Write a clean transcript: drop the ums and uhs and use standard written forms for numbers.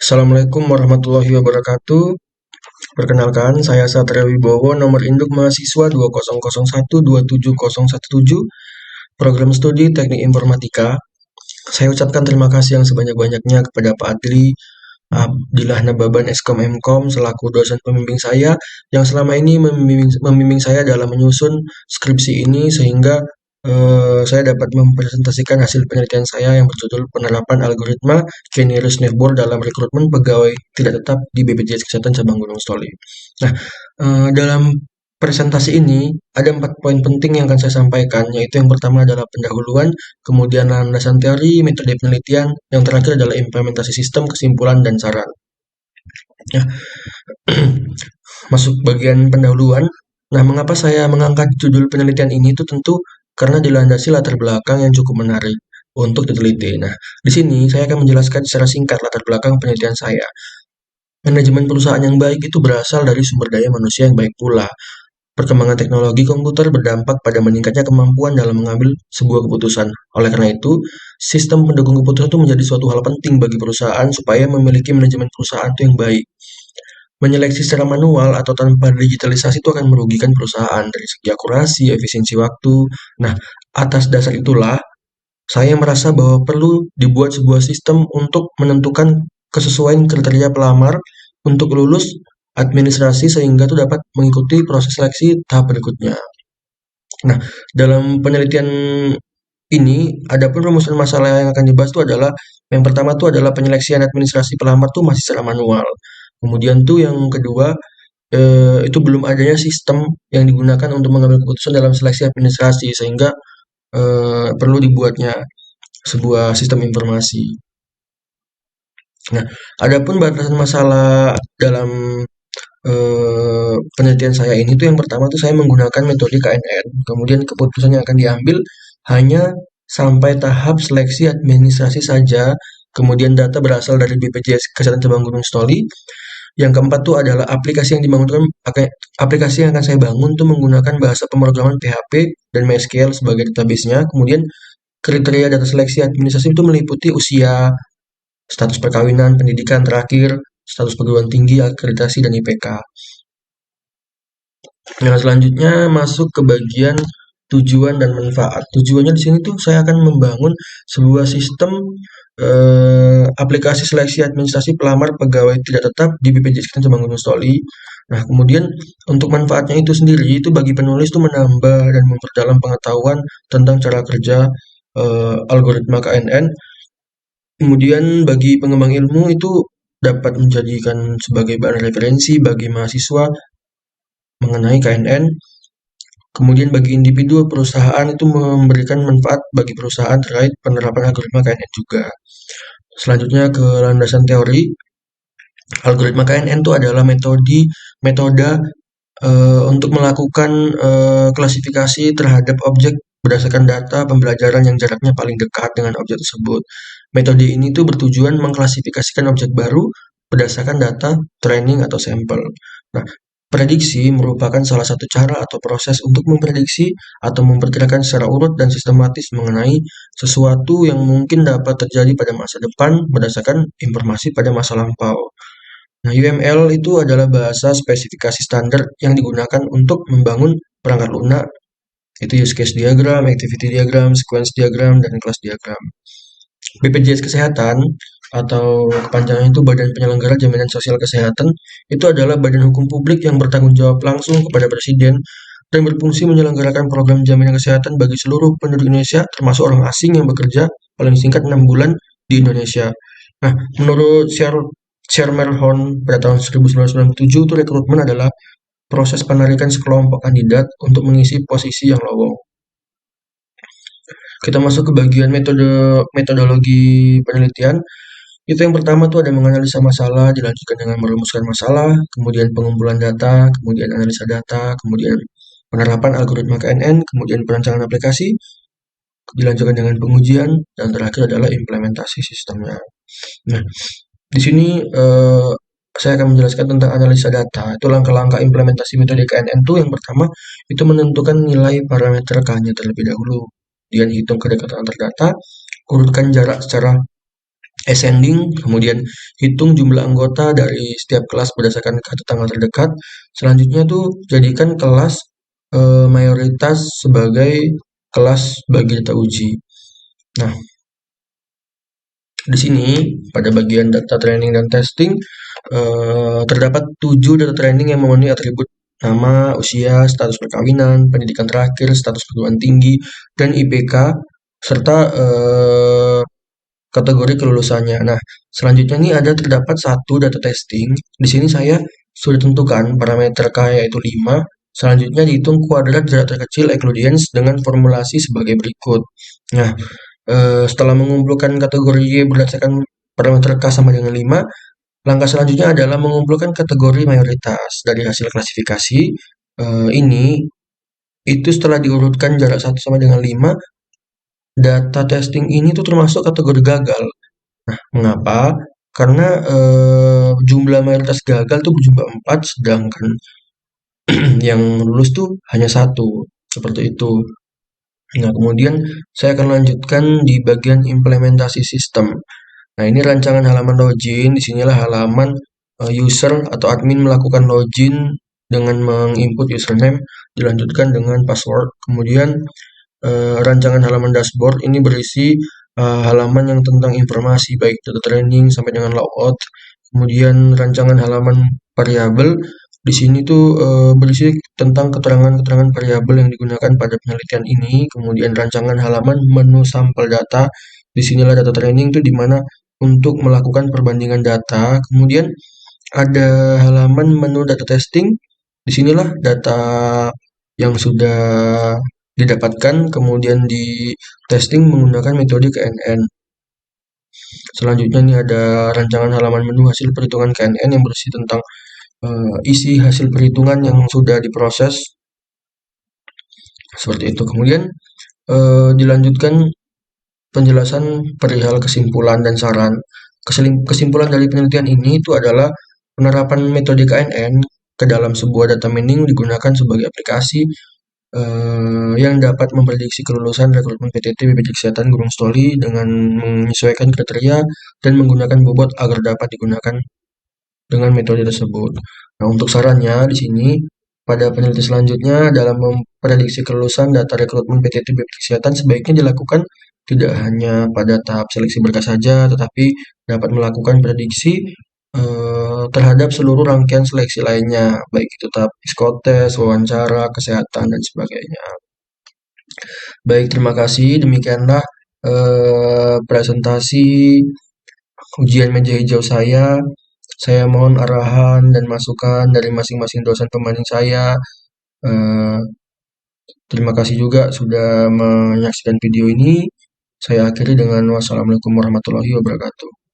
Assalamualaikum warahmatullahi wabarakatuh. Perkenalkan, saya Satria Wibowo, nomor induk mahasiswa 2001270017, program studi Teknik Informatika. Saya ucapkan terima kasih yang sebanyak-banyaknya kepada Pak Adli Abdillah Nababan Eskom Mkom selaku dosen pembimbing saya yang selama ini membimbing saya dalam menyusun skripsi ini sehingga saya dapat mempresentasikan hasil penelitian saya yang berjudul penerapan algoritma Kenny-Snowball dalam rekrutmen pegawai tidak tetap di BPJS Kesehatan Cabang Gunung Stoli. Nah, dalam presentasi ini ada 4 poin penting yang akan saya sampaikan, yaitu yang pertama adalah pendahuluan, kemudian landasan teori, metode penelitian, yang terakhir adalah implementasi sistem, kesimpulan, dan saran. Nah, masuk bagian pendahuluan. Nah, mengapa saya mengangkat judul penelitian ini itu tentu karena dilandasi latar belakang yang cukup menarik untuk diteliti. Nah, di sini saya akan menjelaskan secara singkat latar belakang penelitian saya. Manajemen perusahaan yang baik itu berasal dari sumber daya manusia yang baik pula. Perkembangan teknologi komputer berdampak pada meningkatnya kemampuan dalam mengambil sebuah keputusan. Oleh karena itu, sistem pendukung keputusan itu menjadi suatu hal penting bagi perusahaan supaya memiliki manajemen perusahaan itu yang baik. Menyeleksi secara manual atau tanpa digitalisasi itu akan merugikan perusahaan dari segi akurasi, efisiensi waktu. Nah, atas dasar itulah saya merasa bahwa perlu dibuat sebuah sistem untuk menentukan kesesuaian kriteria pelamar untuk lulus administrasi sehingga itu dapat mengikuti proses seleksi tahap berikutnya. Nah, dalam penelitian ini, adapun rumusan masalah yang akan dibahas itu adalah yang pertama itu adalah penyeleksian administrasi pelamar tuh masih secara manual. Kemudian tuh yang kedua itu belum adanya sistem yang digunakan untuk mengambil keputusan dalam seleksi administrasi sehingga perlu dibuatnya sebuah sistem informasi. Nah, adapun batasan masalah dalam penelitian saya ini tuh yang pertama tuh saya menggunakan metode KNN. Kemudian keputusan yang akan diambil hanya sampai tahap seleksi administrasi saja. Kemudian data berasal dari BPJS Kesehatan Cabang Gunung Stoli. Yang keempat tuh adalah aplikasi yang dibangunkan aplikasi yang akan saya bangun tuh menggunakan bahasa pemrograman PHP dan MySQL sebagai database-nya. Kemudian kriteria data seleksi administrasi itu meliputi usia, status perkawinan, pendidikan terakhir, status perguruan tinggi, akreditasi, dan IPK. Nah, selanjutnya masuk ke bagian tujuan dan manfaat. Tujuannya di sini tuh saya akan membangun sebuah sistem aplikasi seleksi administrasi pelamar pegawai tidak tetap di BPJS Kesehatan Cabang Gunung Stoli. Nah, kemudian untuk manfaatnya itu sendiri itu bagi penulis itu menambah dan memperdalam pengetahuan tentang cara kerja algoritma KNN. Kemudian bagi pengembang ilmu itu dapat menjadikan sebagai bahan referensi bagi mahasiswa mengenai KNN. Kemudian bagi individu perusahaan itu memberikan manfaat bagi perusahaan terkait penerapan algoritma KNN juga. Selanjutnya ke landasan teori. Algoritma KNN itu adalah metode untuk melakukan klasifikasi terhadap objek berdasarkan data pembelajaran yang jaraknya paling dekat dengan objek tersebut. Metode ini tuh bertujuan mengklasifikasikan objek baru berdasarkan data training atau sampel. Nah, prediksi merupakan salah satu cara atau proses untuk memprediksi atau memperkirakan secara urut dan sistematis mengenai sesuatu yang mungkin dapat terjadi pada masa depan berdasarkan informasi pada masa lampau. Nah, UML itu adalah bahasa spesifikasi standar yang digunakan untuk membangun perangkat lunak, itu use case diagram, activity diagram, sequence diagram, dan class diagram. BPJS Kesehatan atau kepanjangan itu Badan Penyelenggara Jaminan Sosial Kesehatan itu adalah badan hukum publik yang bertanggung jawab langsung kepada Presiden dan berfungsi menyelenggarakan program jaminan kesehatan bagi seluruh penduduk Indonesia termasuk orang asing yang bekerja paling singkat 6 bulan di Indonesia. Nah, menurut Shermer Horn pada tahun 1997 itu rekrutmen adalah proses penarikan sekelompok kandidat untuk mengisi posisi yang lowong. Kita masuk ke bagian metodologi penelitian. Itu yang pertama tuh ada menganalisa masalah, dilanjutkan dengan merumuskan masalah, kemudian pengumpulan data, kemudian analisa data, kemudian penerapan algoritma KNN, kemudian perancangan aplikasi, dilanjutkan dengan pengujian, dan terakhir adalah implementasi sistemnya. Nah, di sini saya akan menjelaskan tentang analisa data. Itu langkah-langkah implementasi metode KNN itu yang pertama itu menentukan nilai parameter K-nya terlebih dahulu. Kemudian hitung kedekatan antar data, urutkan jarak secara ascending, kemudian hitung jumlah anggota dari setiap kelas berdasarkan kartu tanggal terdekat. Selanjutnya tuh jadikan kelas mayoritas sebagai kelas bagi data uji. Nah, di sini pada bagian data training dan testing terdapat 7 data training yang memenuhi atribut nama, usia, status perkawinan, pendidikan terakhir, status perguruan tinggi, dan IPK serta kategori kelulusannya. Nah, selanjutnya ini terdapat satu data testing. Di sini saya sudah tentukan parameter K yaitu 5. Selanjutnya dihitung kuadrat jarak terkecil Euclideans dengan formulasi sebagai berikut. Nah, setelah mengumpulkan kategori Y berdasarkan parameter K sama dengan 5, langkah selanjutnya adalah mengumpulkan kategori mayoritas dari hasil klasifikasi. Ini itu setelah diurutkan jarak 1 sama dengan 5, data testing ini tuh termasuk kategori gagal. Nah, mengapa? Karena jumlah mayoritas gagal tuh berjumlah 4, sedangkan yang lulus tuh hanya satu, seperti itu. Nah, kemudian saya akan lanjutkan di bagian implementasi sistem. Nah, ini rancangan halaman login. Di sinilah halaman user atau admin melakukan login dengan menginput username, dilanjutkan dengan password. Kemudian rancangan halaman dashboard ini berisi halaman yang tentang informasi baik data training sampai dengan logout. Kemudian rancangan halaman variabel di sini tuh berisi tentang keterangan-keterangan variabel yang digunakan pada penelitian ini. Kemudian rancangan halaman menu sampel data. Di sinilah data training tuh di mana untuk melakukan perbandingan data. Kemudian ada halaman menu data testing. Di sinilah data yang sudah didapatkan kemudian di testing menggunakan metode KNN. Selanjutnya ini ada rancangan halaman menu hasil perhitungan KNN yang berisi tentang isi hasil perhitungan yang sudah diproses seperti itu. Kemudian dilanjutkan penjelasan perihal kesimpulan dan saran. Kesimpulan dari penelitian ini itu adalah penerapan metode KNN ke dalam sebuah data mining digunakan sebagai aplikasi yang dapat memprediksi kelulusan rekrutmen PTT BPJS Kesehatan Gunung Stoli dengan menyesuaikan kriteria dan menggunakan bobot agar dapat digunakan dengan metode tersebut. Nah, untuk sarannya di sini pada peneliti selanjutnya dalam memprediksi kelulusan data rekrutmen PTT BPJS Kesehatan sebaiknya dilakukan tidak hanya pada tahap seleksi berkas saja, tetapi dapat melakukan prediksi terhadap seluruh rangkaian seleksi lainnya, baik itu tahap psikotes, wawancara, kesehatan, dan sebagainya. Baik, terima kasih. Demikianlah presentasi ujian meja hijau saya. Saya mohon arahan dan masukan dari masing-masing dosen pembanding saya. Eh, Terima kasih juga sudah menyaksikan video ini. Saya akhiri dengan wassalamualaikum warahmatullahi wabarakatuh.